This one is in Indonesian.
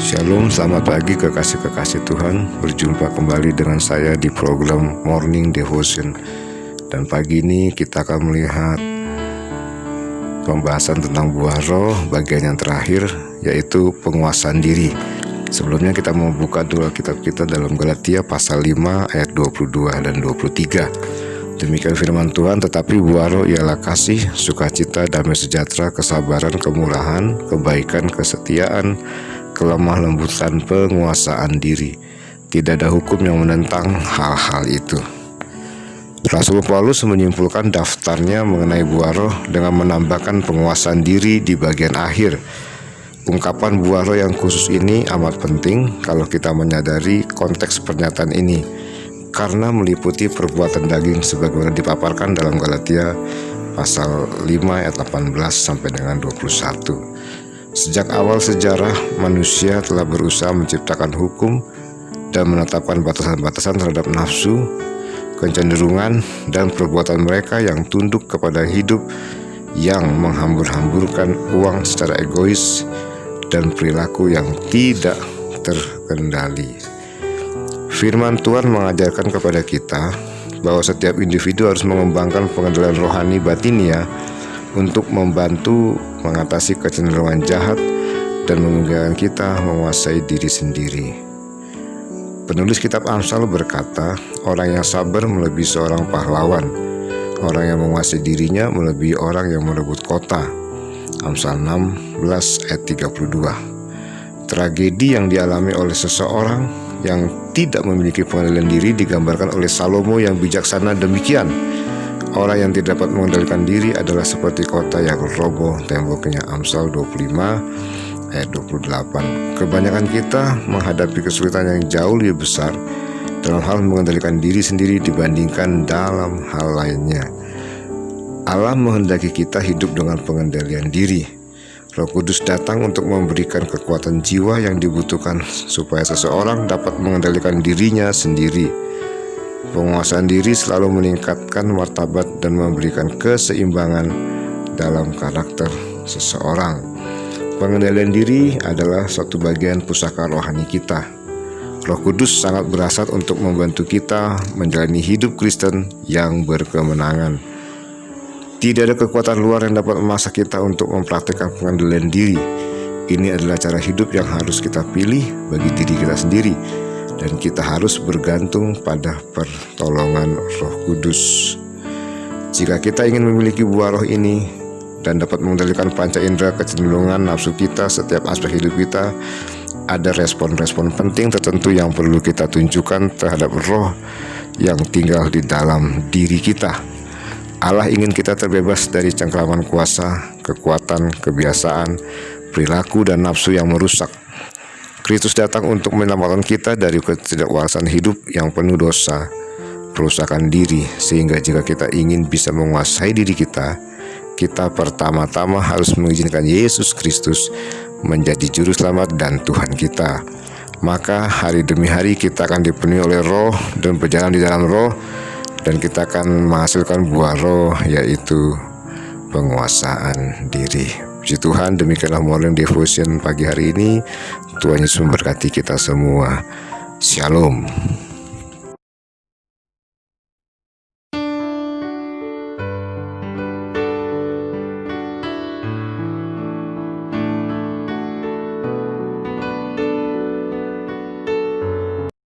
Shalom, selamat pagi kekasih-kekasih Tuhan. Berjumpa kembali dengan saya di program Morning Devotion. Dan pagi ini kita akan melihat pembahasan tentang buah roh bagian yang terakhir, yaitu penguasaan diri. Sebelumnya kita membuka dulu kitab kita dalam Galatia pasal 5 ayat 22 dan 23. Demikian firman Tuhan, tetapi buah roh ialah kasih, sukacita, damai sejahtera, kesabaran, kemurahan, kebaikan, kesetiaan, kelemah lembutan, penguasaan diri. Tidak ada hukum yang menentang hal-hal itu. Rasul Paulus menyimpulkan daftarnya mengenai buah roh dengan menambahkan penguasaan diri di bagian akhir. Ungkapan buah roh yang khusus ini amat penting kalau kita menyadari konteks pernyataan ini, karena meliputi perbuatan daging sebagaimana dipaparkan dalam Galatia pasal 5 ayat 18 sampai dengan 21. Sejak awal sejarah, manusia telah berusaha menciptakan hukum dan menetapkan batasan-batasan terhadap nafsu, kecenderungan, dan perbuatan mereka yang tunduk kepada hidup yang menghambur-hamburkan uang secara egois dan perilaku yang tidak terkendali. Firman Tuhan mengajarkan kepada kita bahwa setiap individu harus mengembangkan pengendalian rohani batinia untuk membantu mengatasi kecenderungan jahat dan memungkinkan kita menguasai diri sendiri. Penulis kitab Amsal berkata, orang yang sabar melebihi seorang pahlawan, orang yang menguasai dirinya melebihi orang yang merebut kota. Amsal 16 ayat 32. Tragedi yang dialami oleh seseorang yang tidak memiliki pengendalian diri digambarkan oleh Salomo yang bijaksana demikian. Orang yang tidak dapat mengendalikan diri adalah seperti kota yang roboh temboknya. Amsal 25 ayat 28. Kebanyakan kita menghadapi kesulitan yang jauh lebih besar dalam hal mengendalikan diri sendiri dibandingkan dalam hal lainnya. Allah menghendaki kita hidup dengan pengendalian diri. Roh Kudus datang untuk memberikan kekuatan jiwa yang dibutuhkan supaya seseorang dapat mengendalikan dirinya sendiri. Penguasaan diri selalu meningkatkan martabat dan memberikan keseimbangan dalam karakter seseorang. Pengendalian diri adalah suatu bagian pusaka rohani kita. Roh Kudus sangat berasat untuk membantu kita menjalani hidup Kristen yang berkemenangan. Tidak ada kekuatan luar yang dapat memaksa kita untuk mempraktikkan pengendalian diri. Ini adalah cara hidup yang harus kita pilih bagi diri kita sendiri, dan kita harus bergantung pada pertolongan Roh Kudus. Jika kita ingin memiliki buah roh ini dan dapat mengendalikan panca indera, kecenderungan, nafsu kita, setiap aspek hidup kita, ada respon-respon penting tertentu yang perlu kita tunjukkan terhadap roh yang tinggal di dalam diri kita. Allah ingin kita terbebas dari cengkraman kuasa, kekuatan, kebiasaan, perilaku, dan nafsu yang merusak. Kristus datang untuk menyelamatkan kita dari ketidakwarasan hidup yang penuh dosa, perusakan diri, sehingga jika kita ingin bisa menguasai diri kita, kita pertama-tama harus mengizinkan Yesus Kristus menjadi juru selamat dan Tuhan kita. Maka hari demi hari kita akan dipenuhi oleh roh dan berjalan di dalam roh, dan kita akan menghasilkan buah roh, yaitu penguasaan diri. Puji Tuhan, demikianlah Morning Devotion pagi hari ini. Tuhan Yesus memberkati kita semua. Shalom.